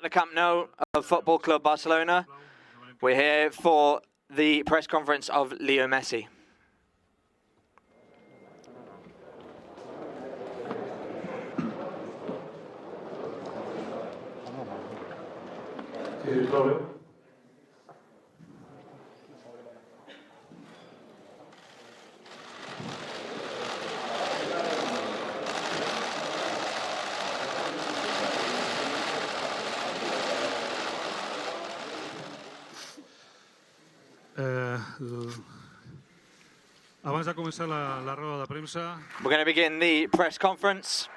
the Camp Nou of Football Club Barcelona. We're here for the press conference of Leo Messi. Abans de començar la roda de premsa, We're going to begin the press conference.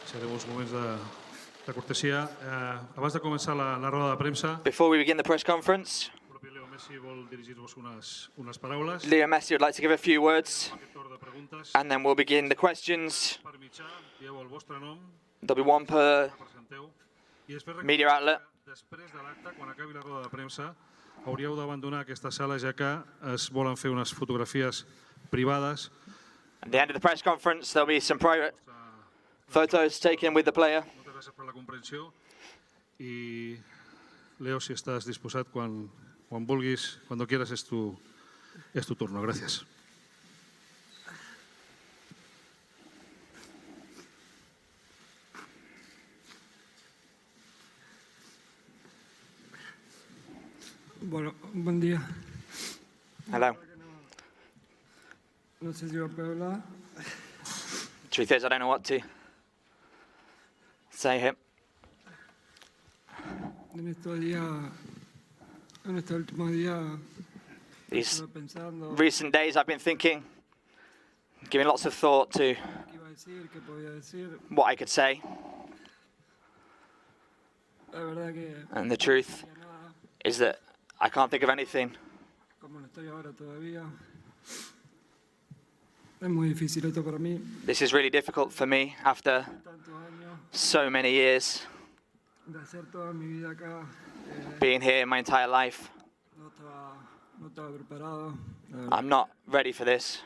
serem uns moments de cortesia. Abans de començar la roda de premsa, Before we begin the press conference, el propi Leo Messi vol dirigir-vos unes paraules. Leo Messi would like to give a few words, Aquest torn de preguntes, and then we'll begin the questions. per mitjà, dieu el vostre nom, There'll be one per presenteu, i després media outlet. després de l'acte, quan acabi la roda de premsa, hauríeu d'abandonar aquesta sala, ja que es volen fer unes fotografies privades. At the end of the press conference, there'll be some private photos taken with the player. Moltes gràcies per la comprensió i Leo, si estàs disposat, quan vulguis, cuando quieras, es tu turno. Gracias. Bueno, buen día. Hello. No sé si va a poder hablar. Truth is, I don't know what to say here. En estos días, en estos últimos días, These estuve pensando recent days, I've been thinking, giving lots of thought to qué iba a decir, qué podía decir. what I could say. La verdad que And the truth no nada, is that I can't think of anything. como no estoy ahora todavía. Es muy difícil esto para mí. This is really difficult for me after Tantos años so many years de hacer toda mi vida acá. being here my entire life. No estaba preparado. La verdad I'm not ready for this.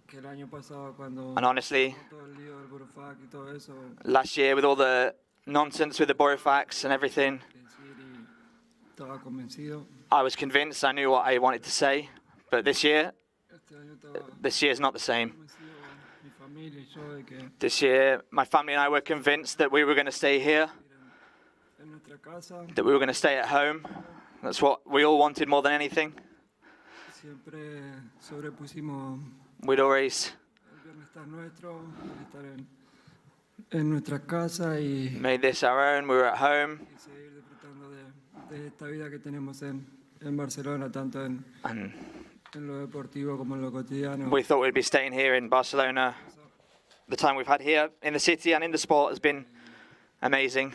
que el año pasado cuando And honestly, todo el lío del Burofax y todo eso, last year with all the nonsense with the Borofax and everything, que decir y estaba convencido. I was convinced I knew what I wanted to say. But this year is not the same. Convencido, mi familia y yo, de que This year, my family and I were convinced that we were going to stay here, en nuestra casa that we were going to stay at home. That's what we all wanted more than anything. siempre sobrepusimos We'd always el bienestar nuestro, el estar en nuestra casa y made this our own. We were at home, seguir disfrutando de esta vida que tenemos en Barcelona, tanto en lo deportivo como en lo cotidiano. we thought we'd be staying here in Barcelona. The time we've had here in the city and in the sport has been amazing.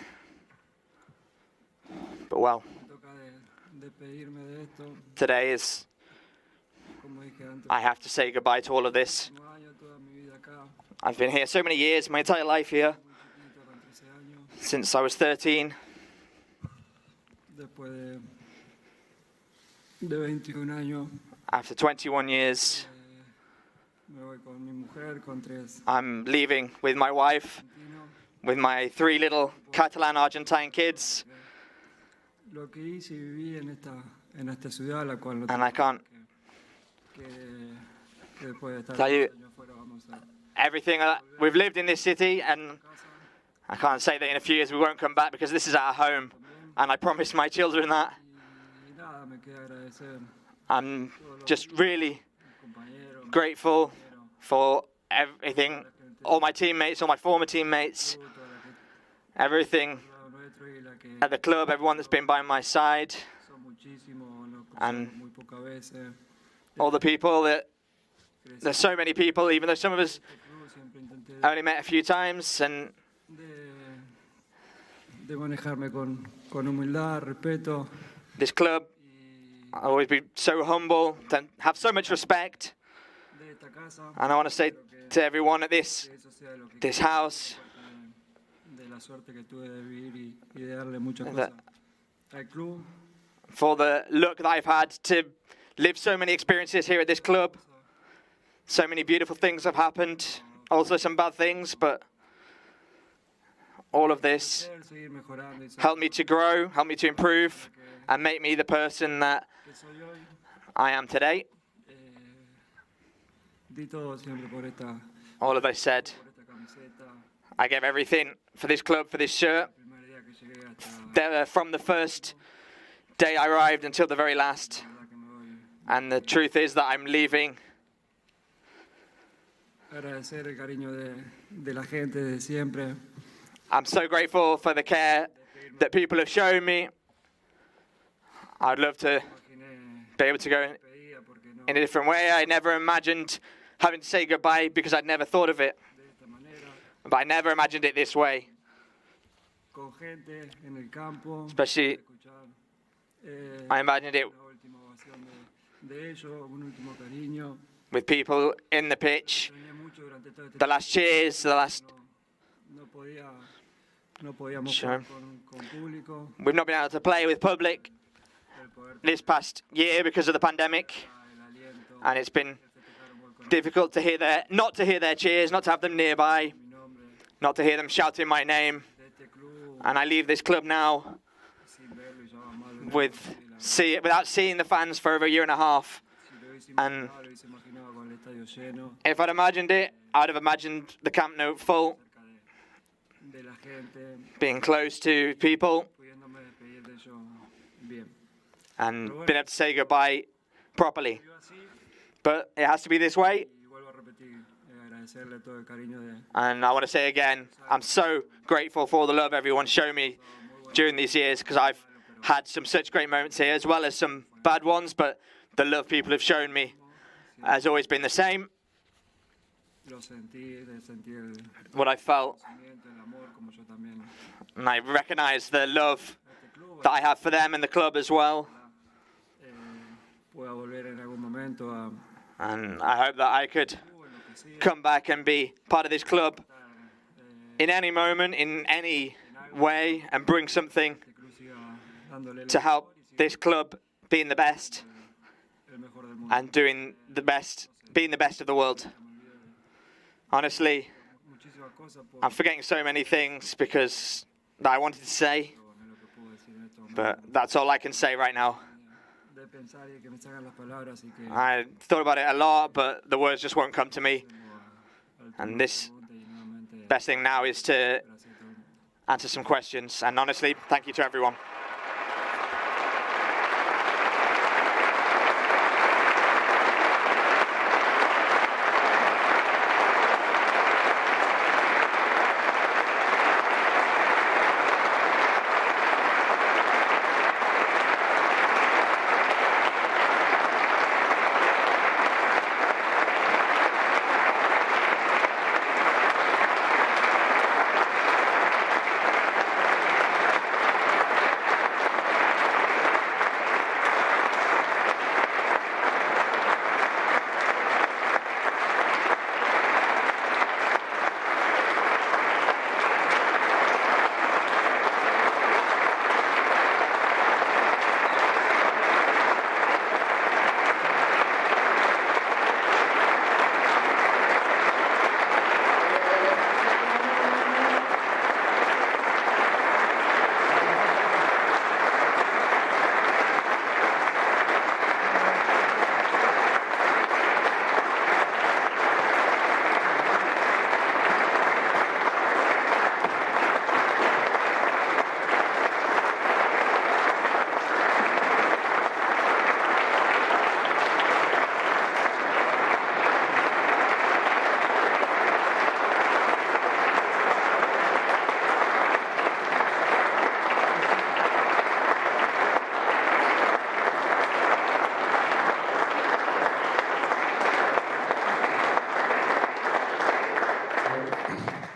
But well, Me toca despedirme de esto, today is, como dije antes, I have to say goodbye to all of this. últimos años, toda mi vida acá, I've been here so many years, my entire life here, muy chiquito, con 13 años, since I was 13. después de 21 años. After 21 years, Me voy con mi mujer, con 3 I'm leaving with my wife, argentinos. with my 3 little Catalan Argentine kids, Lo que hice y viví en esta ciudad, la cual no and I can't que después de estar Tell you- años fuera vamos a everything we've lived in this city, and casa. I can't say that in a few years we won't come back because this is our home, and I promised my children that. Y nada, me queda agradecer I'm just really a mis compañeros, grateful for everything, all my teammates, all my former teammates, toda la gente everything al lado nuestro y la que at the club, everyone that's been by my side, son muchísimos, nos And- cruzamos muy pocas veces. all the people that, Crecí there's so many people, even though some of us en este club, siempre intenté only met a few times, and de manejarme con humildad, respeto this club, y I'll always be so humble, to have so much respect, de esta casa. And I want to say to everyone at Que eso sea lo que this quiero, house de la suerte que tuve de vivir y de darle muchas And cosas al club. for the luck that I've had to live so many experiences here at this club. So many beautiful things have happened, also some bad things, but all of this Seguir mejorando y ser helped me to grow, helped me to improve, and make me the person that que soy hoy. I am today. Di todo siempre por esta All of this said, camiseta. I gave everything for this club, for this shirt. El primer día que llegué hasta From the first day I arrived until the very last. la verdad que me voy. And the truth is that I'm leaving. Agradecer el cariño de la gente de siempre. I'm so grateful for the care that people have shown me. I'd love to Imaginé, be able to go pedía porque no in a different way. I never imagined having to say goodbye because I'd never thought of it. de esta manera. But I never imagined it this way. Con gente en el campo. Especially, Escuchar I imagined it una última ovación de ellos, un último cariño. with people in the pitch. Extrañé mucho durante todo este The last cheers, the last... no podíamos Sure. jugar con público. We've not been able to play with public El poder this past year because of the pandemic. el aliento. And it's been Festejar un gol con difficult to not to hear their cheers, not to have them nearby, mi nombre not to hear them shouting my name. de este club And I leave this club now sin verlo y ya mal. without seeing the fans for over a year and a half. Si lo hubiese and- imaginado, lo hubiese imaginado con el estadio lleno, If I'd imagined it, I'd have imagined the Camp Nou full, cerca de la gente, being close to people, pudiéndome despedir de ellos bien. and being able to say goodbye properly. Yo así, But it has to be this way. y vuelvo a repetir, agradecerle todo el cariño de And I want to say again, I'm so grateful for the love everyone showed me during these years, because I've had some such great moments here, as well as some bad ones, but the love people have shown me has always been the same. lo sentí, sentí el What I felt, sentimiento, el amor, como yo también. and I recognize the love Este club, that I have for them and the club as well. pueda volver en algún momento a And I hope that I could en lo que siga, come back and be part of this club estar, in any moment, in any way, and bring something este club siga dándole to help this club being the best el mejor del mundo. and doing the best, being the best of the world. Honestly, Muchísimas cosas por I'm forgetting so many things because that I wanted to say, lo que puedo decir en esto. but that's all I can say right now. De pensar y que me salgan las palabras y que I thought about it a lot, but the words just won't come to me. And this pregunte y nuevamente best thing now is to gracias a todos. answer some questions. And honestly, thank you to everyone.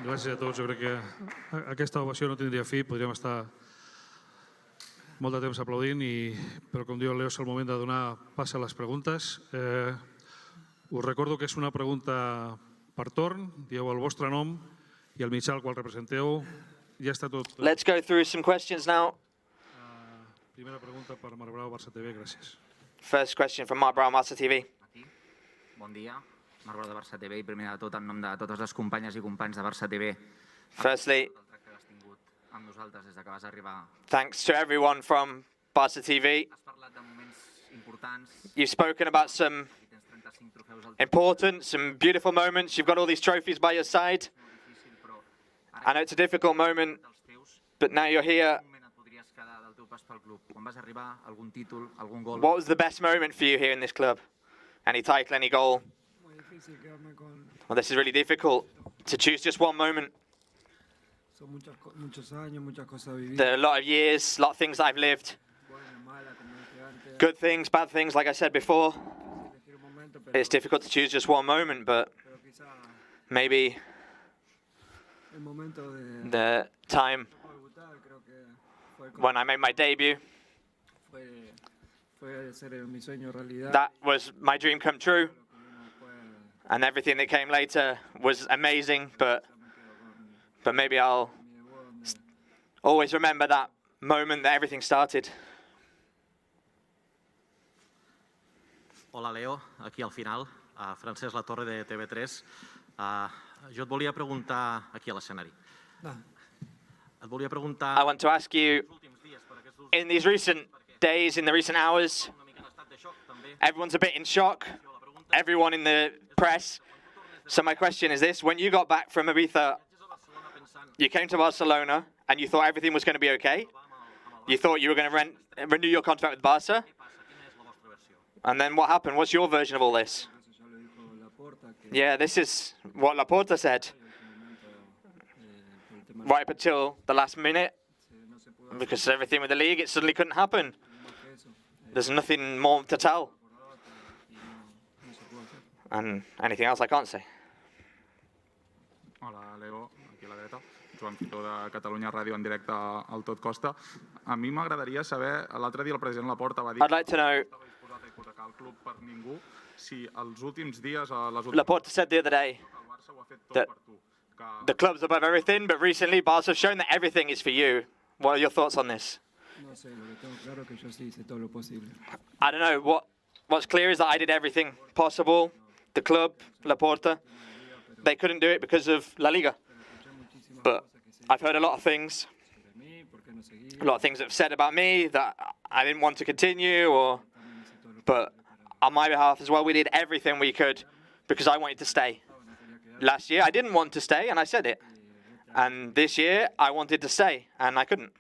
Gràcies a tots. Jo crec que aquesta ovació no tindria fi. Podríem estar molt de temps aplaudint, però com diu el Leo, és el moment de donar pas a les preguntes. Us recordo que és una pregunta per torn, dieu el vostre nom i el mitjà al qual representeu. Ja està tot. Let's go through some questions now. Primera pregunta per Marc Brau, Barça TV, gràcies. First question from Marc Brau, Barça TV. Aquí. Bon dia, Marc Brau de Barça TV i primer de tot en nom de totes les companyes i companys de Barça TV. Firstly, El tracte que has tingut amb nosaltres des que vas arribar. thanks to everyone from Barça TV. Has parlat de moments importants. You've spoken about some Aquí tens 35 trofeus al important, some beautiful moments. You've got all these trophies by your side. molt difícil, però I know it's a difficult moment, dels teus, but now you're here. quin moment et podries quedar del teu pas pel club? Quan vas arribar, algun títol, algun gol? What was the best moment for you here in this club? Any title, any goal? Muy difícil quedarme con... Well, this is really difficult to choose just one moment. Son muchos años, muchas cosas vividas. There are a lot of years, a lot of things that I've lived. Buenas, malas, como dije antes. Good things, bad things, like I said before. Elegir un momento, pero It's difficult to choose just one moment, but quizá maybe el momento de the time debutar creo que fue, when I made my debut, fue hacer mi sueño realidad. that was my dream come true. Lo que vino después, And everything that came later was amazing, but maybe I'll mi debut, donde always remember that moment that everything started. Hola, Leo, aquí al final, Francesc Latorre de TV3. Jo et volia preguntar, aquí a l'escenari, nada, et volia I preguntar want to ask you, els últims dies, per aquests últims in these recent days, in the recent hours, una mica en estat de xoc, també. everyone's a bit in shock, La pregunta everyone in the press. So my question is this, when you got back from Ibiza, és a Barcelona pensant, you came to Barcelona and you thought everything was going to be okay? va amb el You thought you were going to renew your contract with Barca? què passa, quina és la vostra versió? And then what happened? What's your version of all this? eso ya lo dijo Laporta, que Yeah, this is what Laporta said. en este momento, por el tema Right up until the last minute, no se pudo hacer because everything with the league, it suddenly couldn't happen. más que eso, There's nothing more to tell. por la otra, y no se pudo hacer. And anything else I can't say. Hola, Leo, aquí a la dreta. Joan Fitó de Catalunya Ràdio en directe al Tot Costa. A mi m'agradaria saber, l'altre dia el president Laporta va dir I'd like to know, que no estava disposat a hipotecar el club per ningú, si els últims dies, les últimes Laporta said the other day, el Barça ho ha fet tot that per tu. Que the club's above everything, but recently Barca have shown that everything is for you. What are your thoughts on this? No sé, lo que tengo claro es que yo sí hice todo lo posible. I don't know. What's clear is that I did everything possible. The club, Laporta, they couldn't do it because of La Liga. Escuché muchísimas But cosas que se I've heard a lot of things, sobre mí, por qué no seguí. a lot of things that have said about me that I didn't want to continue, or También hice todo lo but on my behalf as well, we did everything we could because I wanted to stay. que no quería quedar. Last year, I didn't want to stay, and I said it. And this year, I wanted to stay, and I couldn't.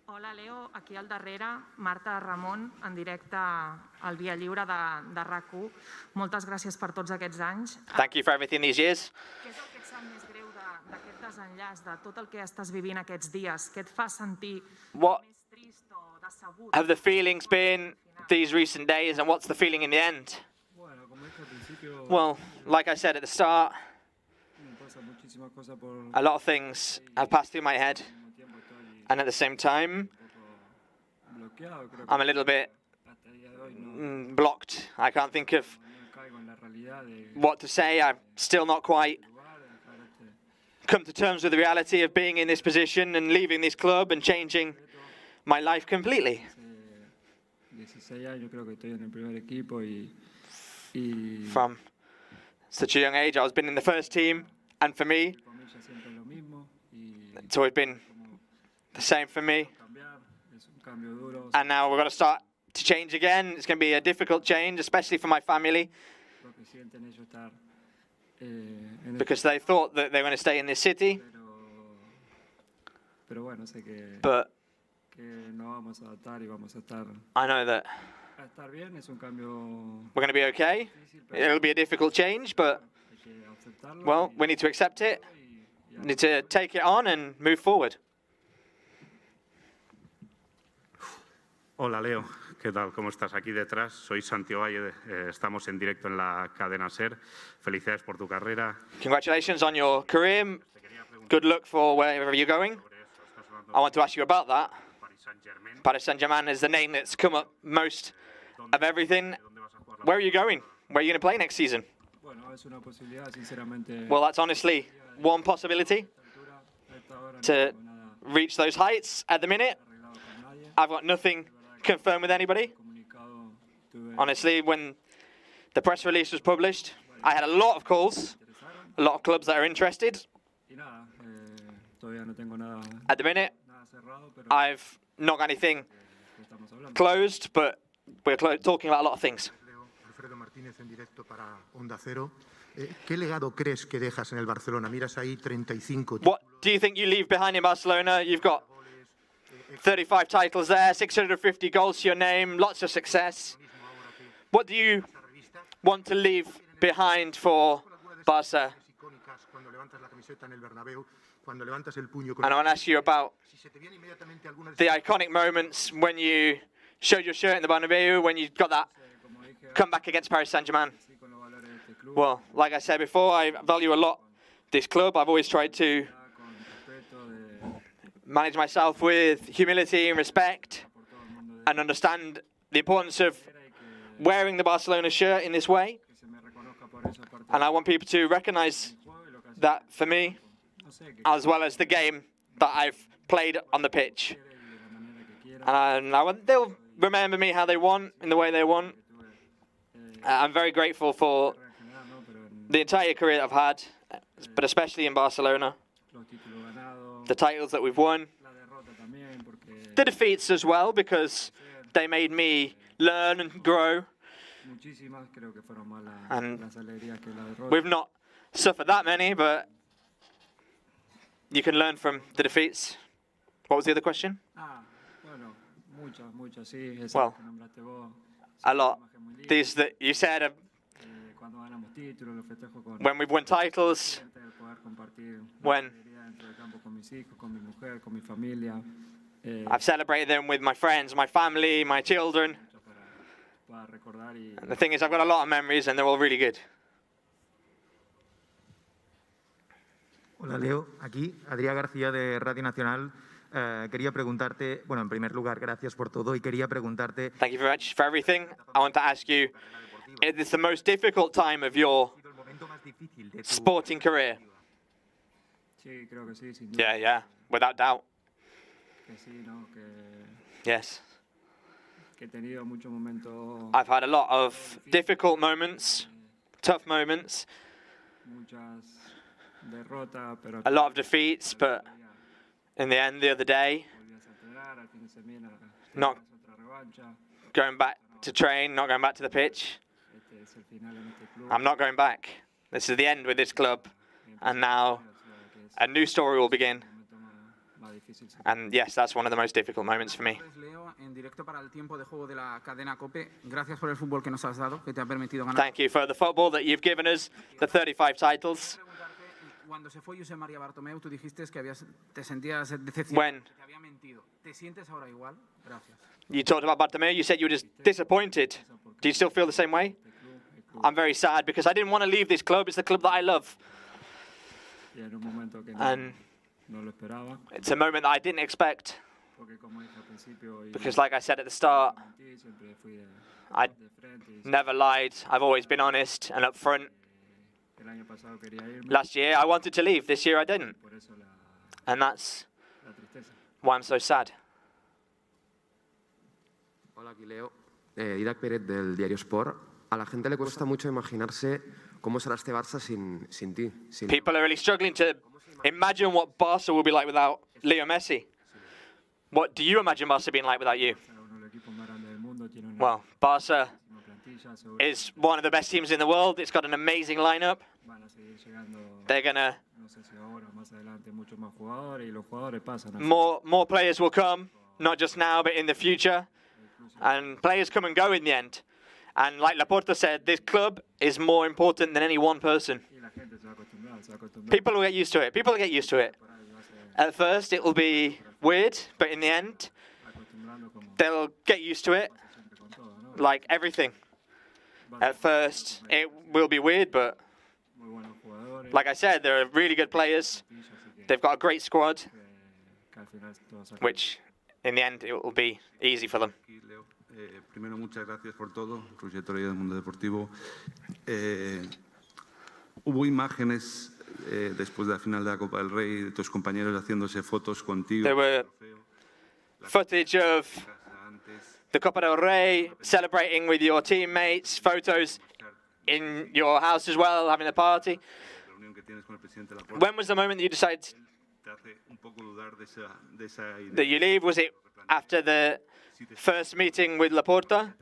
Hola, Leo. Aquí al darrere, Marta Ramon, en directe al Via Lliure de RAC1. Moltes gràcies per tots aquests anys. Thank you for everything these years. Què és el que et sap més greu d'aquest desenllaç, de tot el que estàs vivint aquests dies? Què et fa sentir What més trist o decebut? have the feelings been these recent days, and what's the feeling in the end? Bueno, como dije al principio, Well, like I said at the start, me pasan muchísimas cosas por a lot of things have passed through my head, al mismo tiempo estoy and at the same time, un poco bloqueado. Creo I'm que a little bit hasta el día de hoy no blocked. I can't think of caigo en la realidad de what to say. I'm still not quite lugar, de dejar come to terms with the reality of being in this position and leaving this club and changing my life completely. hace 16 años creo que estoy en el primer equipo y From such a young age, I've been in the first team, and for me, para mí ya siempre es lo mismo y it's always been the same for me. cambiar es un cambio duro. And now we've got to start to change again. It's going to be a difficult change, especially for my family, Lo que sienten ellos estar en el because they thought that they were going to stay in this city, pero bueno, sé que but no vamos a adaptar y vamos a estar I know that bien. Es un cambio we're going to be okay. difícil, pero It'll be a difficult change, but, hay que aceptarlo. well, y- we need to accept it, y need to take it on and move forward. Hola Leo, ¿qué tal? ¿Cómo estás? Aquí detrás, soy Santiago Valle, estamos en directo en la cadena SER. Felicidades por tu carrera. Congratulations on your career. Good luck for wherever you're going. Sobre eso, estás hablando I want to ask you about that. de Paris Saint-Germain. Paris Saint-Germain is the name that's come up most of everything. ¿Dónde vas a jugar la Where are you going? Where are you going to play next season? Bueno, es una posibilidad, sinceramente. Well, that's honestly one possibility to reach those heights. At the minute, I've got nothing confirmed with anybody. Honestly, when the press release was published, I had a lot of calls, a lot of clubs that are interested. At the minute, I've not got anything closed, but we're talking about a lot of things. Alfredo Martínez en directo para Onda Cero. ¿Qué legado crees que dejas en el Barcelona? Miras ahí 35 títulos. What do you think you leave behind in Barcelona? You've got 35 titles there, 650 goals to your name, lots of success. What do you want to leave behind for Barca? Cuando levantas la camiseta en el Bernabéu, cuando levantas el puño. And I want to ask you about the iconic moments when you showed your shirt in the Bernabeu, when you got that comeback against Paris Saint-Germain. Well, like I said before, I value a lot this club. I've always tried to manage myself with humility and respect and understand the importance of wearing the Barcelona shirt in this way. And I want people to recognize that for me, as well as the game that I've played on the pitch. And they'll remember me how they want, in the way they want. I'm very grateful for the entire career I've had, but especially in Barcelona. The titles that we've won. The defeats as well, because they made me learn and grow. And we've not suffered that many, but you can learn from the defeats. What was the other question? Well, a lot. These that you said when we've won titles, when I've celebrated them with my friends, my family, my children. And the thing is, I've got a lot of memories and they're all really good. Hola Leo, aquí Adrià García de Radio Nacional. Quería preguntarte, bueno, en primer lugar, gracias por todo y quería preguntarte. Thank you very much for everything. I want to ask you, is this the most difficult time of your sporting career? Yeah, without doubt. Yes. I've had a lot of difficult moments, tough moments, a lot of defeats, but in the end, the other day, not going back to train, not going back to the pitch. I'm not going back. This is the end with this club, and now a new story will begin. And yes, that's one of the most difficult moments for me. Thank you for the football that you've given us, the 35 titles. Cuando se fue José María Bartomeu, tú dijiste que te sentías decepcionado, When que te había mentido. ¿Te sientes ahora igual? Gracias. you talked about Bartomeu, you said you were just disappointed. Do you still feel the same way? I'm very sad because I didn't want to leave this club. It's the club that I love. And it's a moment that I didn't expect. Because like I said at the start, I never lied. I've always been honest and upfront. Last year I wanted to leave. This year I didn't. And that's why I'm so sad. Hola, aquí Leo. Didac Pérez del diario Sport. A la gente le cuesta mucho imaginarse cómo será este Barça sin ti. People are really struggling to imagine what Barca will be like without Leo Messi. What do you imagine Barca being like without you? Well, Barca is one of the best teams in the world. It's got an amazing lineup. They're gonna more players will come, not just now but in the future. And players come and go in the end. And like Laporta said, this club is more important than any one person. People will get used to it. People will get used to it. At first, it will be weird, but in the end, they'll get used to it. Like everything. At first, it will be weird, but like I said, they're really good players. They've got a great squad, which in the end, it will be easy for them. Primero, muchas gracias por todo, Roger Torre del Mundo Deportivo. Hubo imágenes después de la final de la Copa del Rey de tus compañeros haciéndose fotos contigo. There were footage of the Copa del Rey, celebrating with your teammates, photos in your house as well, having a party. When was the moment that you decided that you leave? Was it after the first meeting with Laporta?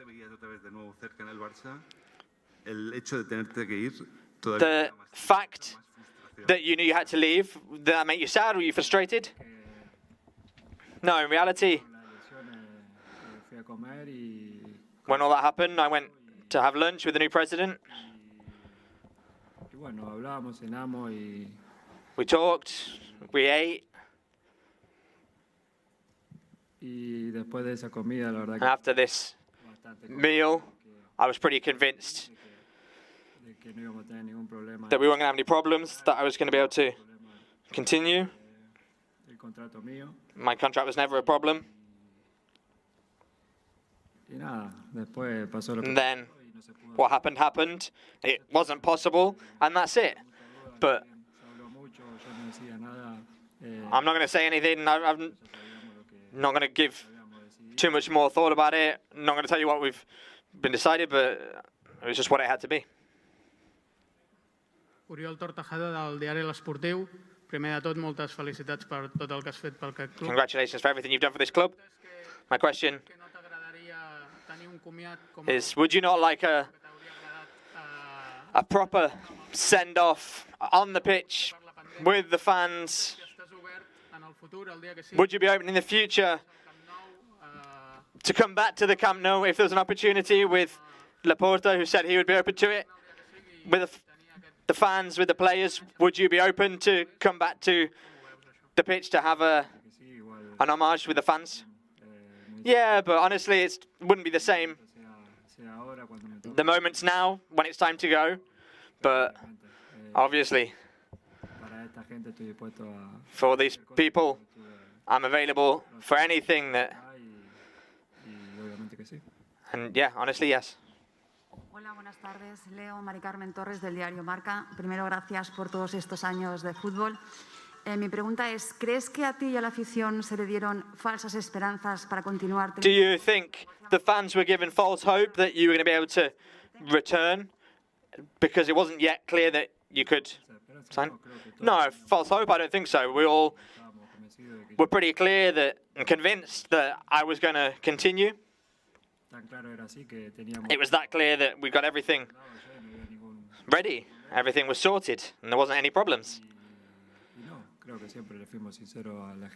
The fact that you knew you had to leave, did that make you sad? Were you frustrated? No, in reality, when all that happened, I went to have lunch with the new president. We talked, we ate. And after this meal, I was pretty convinced that we weren't going to have any problems, that I was going to be able to continue. My contract was never a problem. And then what happened happened. It wasn't possible, and that's it. But I'm not going to say anything. I'm not going to give too much more thought about it. I'm not going to tell you what we've been decided, but it was just what it had to be. Oriol Tortajada, del diari L'Esportiu. Primer de tot, moltes felicitats per tot el que has fet pel club. Congratulations for everything you've done for this club. My question is, would you not like a proper send-off on the pitch with the fans? Would you be open in the future to come back to the Camp Nou if there was an opportunity with Laporta, who said he would be open to it? With the fans, with the players, would you be open to come back to the pitch to have an homage with the fans? Yeah, but honestly, it wouldn't be the same. The moment's now, when it's time to go, but obviously, for these people, I'm available for anything that... And yeah, honestly, yes. Hola, buenas tardes. Leo Mari Carmen Torres del diario Marca. Primero, gracias por todos estos años de fútbol. Mi pregunta es, ¿crees que a ti y a la afición se le dieron falsas esperanzas para continuar? Do you think the fans were given false hope that you were going to be able to return because it wasn't yet clear that you could sign? No, false hope, I don't think so. We all were pretty clear that and convinced that I was going to continue. It was that clear that we got everything ready. Everything was sorted and there wasn't any problems.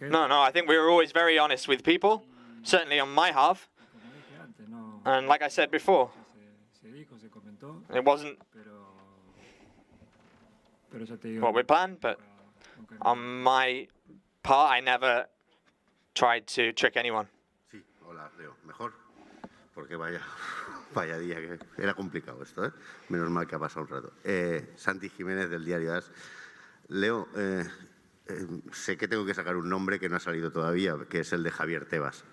No, I think we were always very honest with people, certainly on my half. And like I said before, it wasn't what we planned, but on my part, I never tried to trick anyone. Sí, hola, Leo. Mejor, porque vaya día, que era complicado esto, ¿eh? Menos mal que ha pasado un rato. Santi Jiménez, del diario AS. Leo, sé que tengo que sacar un nombre que no ha salido todavía, que es el de Javier Tebas.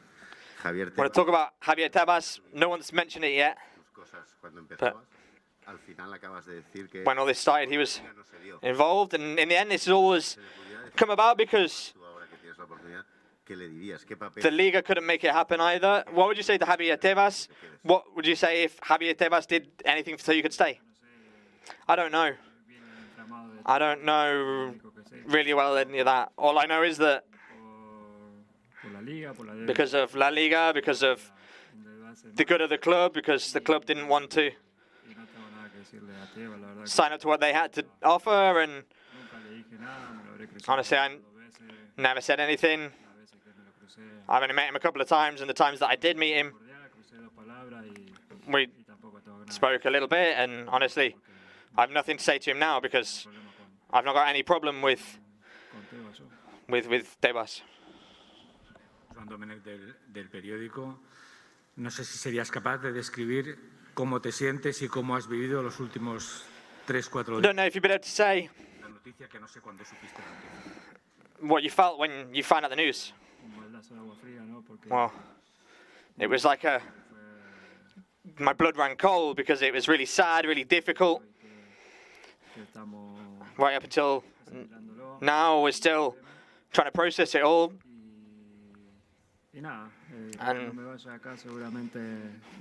When I talk about Javier Tebas, no one's mentioned it yet. But when all this started, he was involved, and in the end, this has always come about because the Liga couldn't make it happen either. What would you say to Javier Tebas? What would you say if Javier Tebas did anything so you could stay? I don't know. I don't know really well any of that. All I know is that because of La Liga, because of the good of the club, because the club didn't want to sign up to what they had to offer, and honestly, I never said anything. I've only met him a couple of times, and the times that I did meet him, we spoke a little bit, and honestly, I have nothing to say to him now because I've not got any problem with Tebas. Juan Domènech del periódico. No sé si serías capaz de describir cómo te sientes y cómo has vivido los últimos 3-4 días. Don't know if you'd be able to say La noticia que no sé cuándo supiste la noticia. what you felt when you found out the news. Well, it was like a my blood ran cold because it was really sad, really difficult. Right up until now, we're still trying to process it all. Cuando me vaya acá seguramente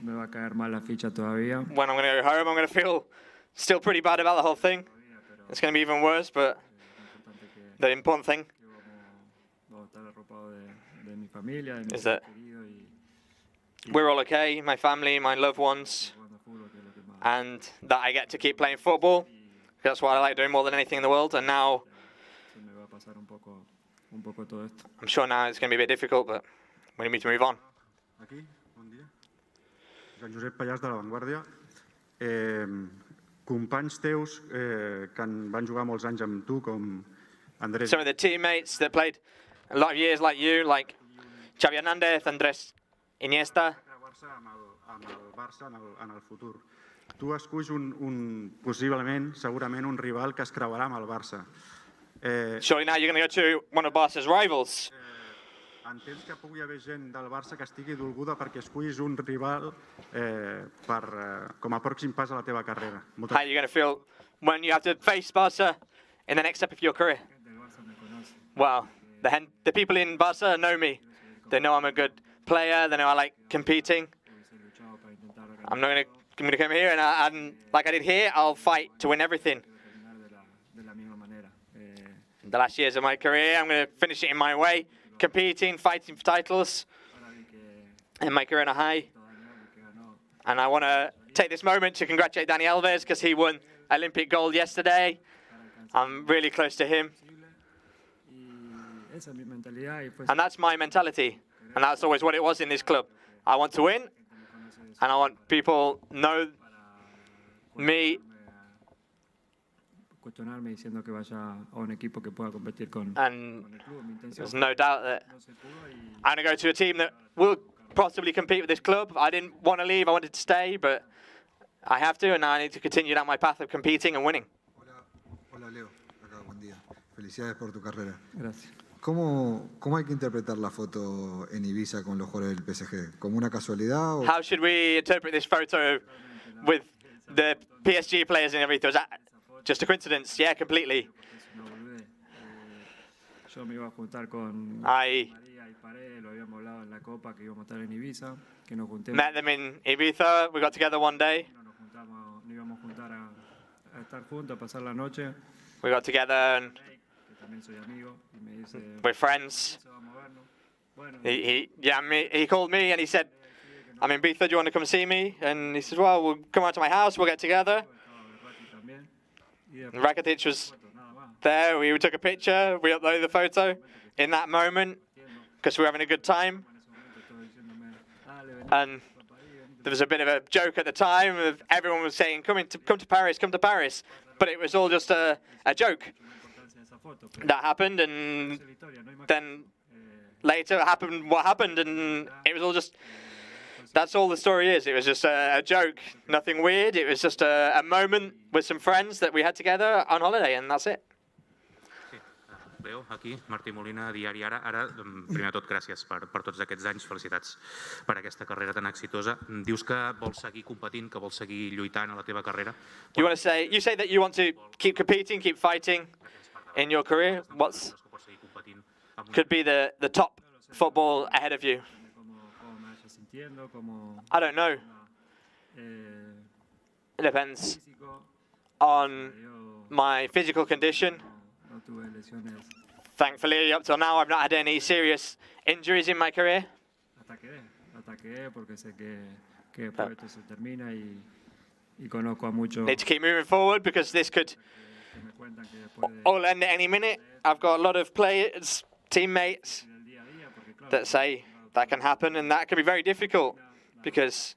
me va a caer mal la ficha todavía. When I'm going to go home, I'm going to feel still pretty bad about the whole thing. It's going to be even worse, but the important thing is that we're all okay, my family, my loved ones, and that I get to keep playing football. That's what I like doing more than anything in the world. And now, I'm sure now it's going to be a bit difficult, but we need to move on. Aquí, bon dia. Joan Josep Pallàs de La Vanguardia. Companys teus que van jugar molts anys amb tu, com Andrés... Some of the teammates that played a lot of years like you, like Xavi Hernández, Andrés Iniesta. Amb el Barça en el futur. Tu esculls possiblement, segurament, un rival que es creuarà amb el Barça. Surely now you're going to go to one of Barca's rivals. Entens que pugui haver gent del Barça que estigui dolguda perquè escullis un rival com a pròxim pas a la teva carrera? How are you going to feel when you have to face Barca in the next step of your career? Well, the people in Barca know me. They know I'm a good player. They know I like competing. I'm not going to come here and like I did here, I'll fight to win everything. The last years of my career, I'm going to finish it in my way, competing, fighting for titles, and my career on a high. And I want to take this moment to congratulate Dani Alves because he won Olympic gold yesterday. I'm really close to him. And that's my mentality. And that's always what it was in this club. I want to win, and I want people to know me. And there's no doubt that I'm going to go to a team that will possibly compete with this club. I didn't want to leave, I wanted to stay, but I have to, and now I need to continue down my path of competing and winning. Hola Leo, acá, buen día. Felicidades por tu carrera. Gracias. ¿Cómo hay que interpretar la foto en Ibiza con los jugadores del PSG? ¿Como una casualidad? How should we interpret this photo with the PSG players and everything? Was that just a coincidence? Yeah, completely. Yo me iba a juntar con I María y Paré, lo habíamos hablado en la Copa que íbamos a estar en Ibiza, que nos juntemos. met them in Ibiza. We got together one day. Nos íbamos a juntar a estar juntos, a pasar la noche. We got together and Que también soy amigo y me dice. we're friends. He called me and he said, I'm in Ibiza, do you want to come see me? And he said, well, we'll come out to my house, we'll get together. And Rakitic was there, we took a picture, we uploaded the photo in that moment because we were having a good time. And there was a bit of a joke at the time of everyone was saying, come to Paris, come to Paris. But it was all just a joke. That happened, and then later happened what happened, and it was all just, that's all the story is. It was just a joke, nothing weird. It was just a moment with some friends that we had together on holiday, and that's it. Leo, aquí, Martí Molina, Diari Ara. Ara, primer de tot, gràcies per tots aquests anys. Felicitats per aquesta carrera tan exitosa. Dius que vols seguir competint, que vols seguir lluitant a la teva carrera. You say that you want to keep competing, keep fighting in your career. What's could be the top football ahead of you? I don't know. It depends on my physical condition. Thankfully, up till now, I've not had any serious injuries in my career. Need to keep moving forward because this could all end at any minute. I've got a lot of players, teammates that say that can happen, and that can be very difficult because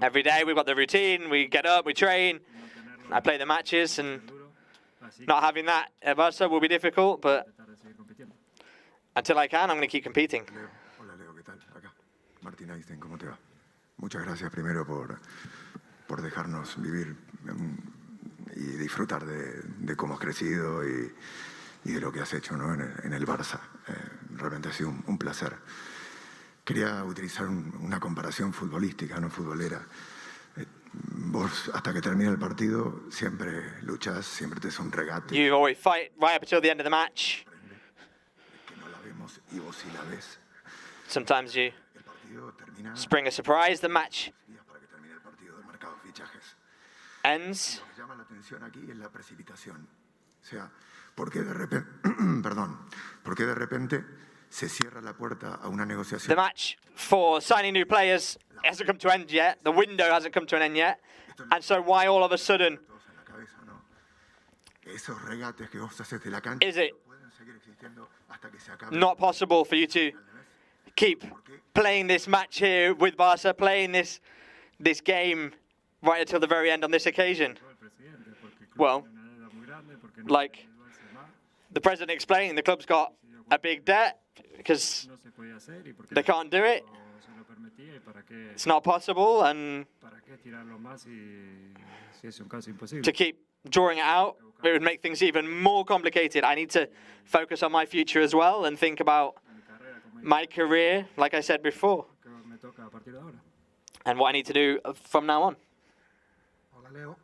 every day we've got the routine, we get up, we train, I play the matches, and not having that at Barca will be difficult, but until I can, I'm going to keep competing. Hola Leo, ¿qué tal? Acá. Martín Einstein, ¿cómo te va? Muchas gracias primero por dejarnos vivir y disfrutar de cómo has crecido y de lo que has hecho, ¿no? en el Barça. Realmente ha sido un placer. quería utilizar una comparación futbolística, no futbolera. Vos, hasta que termine el partido, siempre luchas, siempre te es un regate. You always fight right up until the end of the match. Que no la vemos y vos sí la ves. Sometimes you El partido termina spring a surprise. The match para que termine el partido de mercado de fichajes. ends. Lo que llama la atención aquí es la precipitación. O sea, ¿por qué de repente, por qué de repente se cierra la puerta a una negociación? The match for signing new players hasn't come to an end yet. The window hasn't come to an end yet. And so why all of a sudden Esos regates que vos haces de la cancha is it pueden seguir existiendo hasta que se acabe. not possible for you to keep playing this match here with Barca, playing this game right until the very end on this occasion? Well, like the president explained, the club's got a big debt because they can't do it. It's not possible, and to keep drawing it out, it would make things even more complicated. I need to focus on my future as well and think about my career, like I said before, and what I need to do from now on. Hola Leo,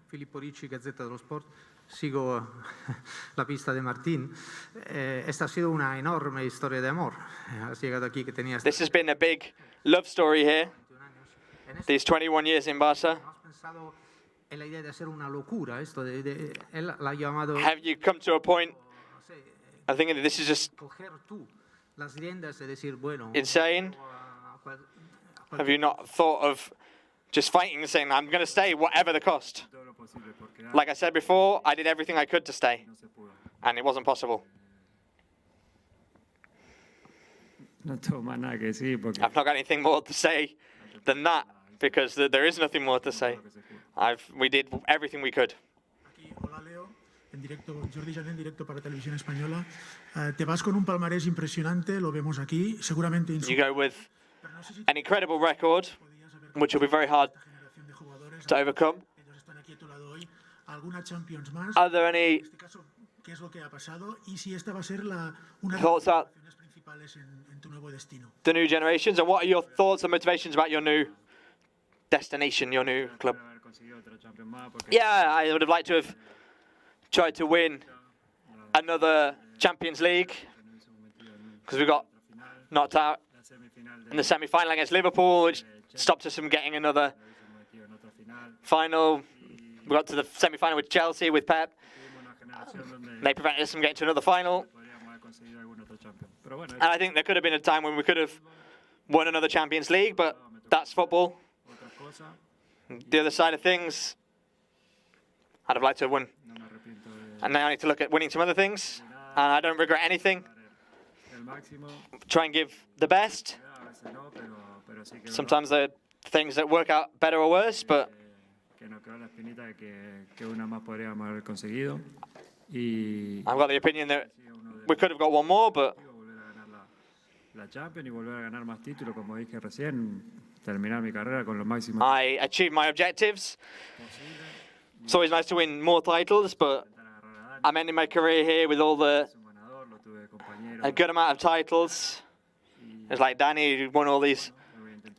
Filippo Ricci, Gazzetta dello Sport. Sigo la pista de Martín. Esta ha sido una enorme historia de amor. Has llegado aquí que tenías. This has been a big love story here. These 21 years in Barca. ¿Has pensado en la idea de hacer una locura esto de él la ha llamado? Have you come to a point? I think this is just Coger tú las riendas de decir bueno. insane. Have you not thought of just fighting and saying, I'm going to stay whatever the cost? Like I said before, I did everything I could to stay, and it wasn't possible. No tengo más nada que decir porque I've not got anything more to say than that, because there is nothing more to say. We did everything we could. Hola Leo, en directo, Jordi Jané en directo para Televisión Española. Te vas con un palmarés impresionante, lo vemos aquí, seguramente You go with an incredible record, which will be very hard to overcome. alguna Champions más. Are there any En este caso, ¿qué es lo que ha pasado? Y si esta va a ser una de las thoughts about motivaciones principales en tu nuevo destino. the new generations, and what are your thoughts and motivations about your new destination, your new club? Yeah, I would have liked to have tried to win another Champions League, because we got knocked out in the semi-final against Liverpool, which stopped us from getting another final. We got to the semi-final with Chelsea, with Pep. They prevented us from getting to another final. And I think there could have been a time when we could have won another Champions League, but that's football. The other side of things, I'd have liked to have won. And now I need to look at winning some other things. And I don't regret anything. Try and give the best. Sometimes there are things that work out better or worse, but I've got the opinion that we could have got one more, but la Champions y volver a ganar más títulos, como dije recién, terminar mi carrera con lo máximo. I achieved my objectives. It's always nice to win more titles, but I'm ending my career here with a good amount of titles. It's like Danny, who won all these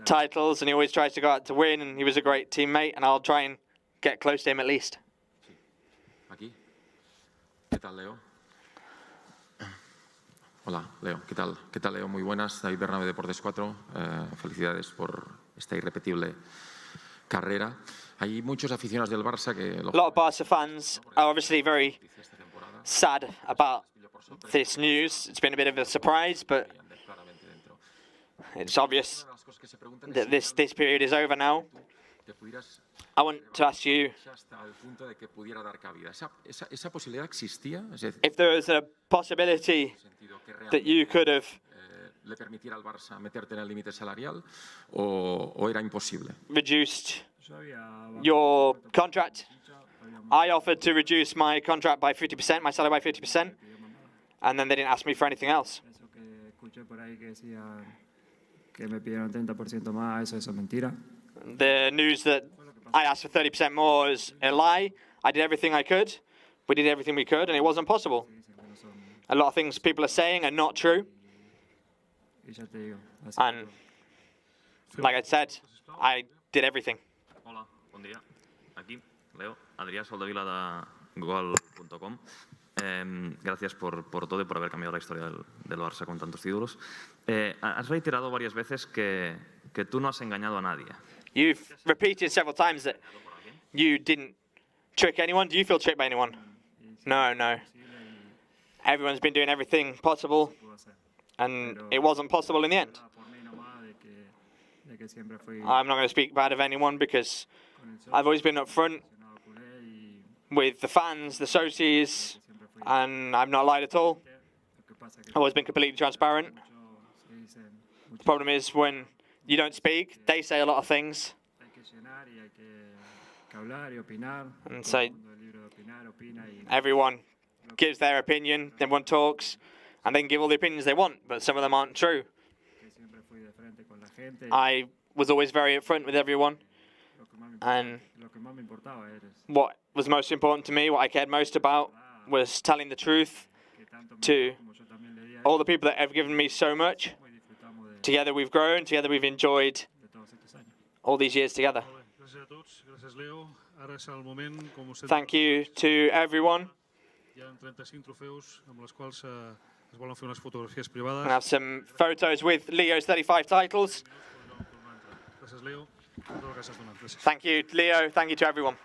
titles, and he always tries to go out to win, and he was a great teammate, and I'll try and get close to him at least. Aquí. ¿Qué tal, Leo? Hola, Leo. ¿Qué tal? ¿Qué tal, Leo? Muy buenas. David Bernabé, Deportes 4. Felicidades por esta irrepetible carrera. Hay muchos aficionados del Barça que... A lot of Barca fans are obviously very sad about this news. It's been a bit of a surprise, but it's obvious that this period is over now. I want to ask you if there was a possibility that you could have le permitiera al Barça meterte en el límite salarial o era imposible. Reduced your contract. I offered to reduce my contract by 50%, my salary by 50%, and then they didn't ask me for anything else. Escuché por ahí que decía que me pidieron 30% más, eso es mentira. The news that I asked for 30% more is a lie. I did everything I could. We did everything we could, and it wasn't possible. A lot of things people are saying are not true. y ya te digo. Así And like I said, I did everything. Hola, bon dia. Aquí, Leo, Adrià Soldevila de Gol.com. Gracias por todo y por haber cambiado la historia del Barça con tantos títulos. Has reiterado varias veces que tú no has engañado a nadie. You've repeated several times that you didn't trick anyone. Do you feel tricked by anyone? No, no. Everyone's been doing everything possible, and it wasn't possible in the end. I'm not going to speak bad of anyone because I've always been up front with the fans, the socios, and I've not lied at all. I've always been completely transparent. The problem is when you don't speak, they say a lot of things. And so everyone gives their opinion, everyone talks, and they can give all the opinions they want, but some of them aren't true. I was always very upfront with everyone, and what was most important to me, what I cared most about, was telling the truth to all the people that have given me so much. Together we've grown, together we've enjoyed all these years together. Thank you to everyone. I have some photos with Leo's 35 titles. Thank you, Leo. Thank you to everyone.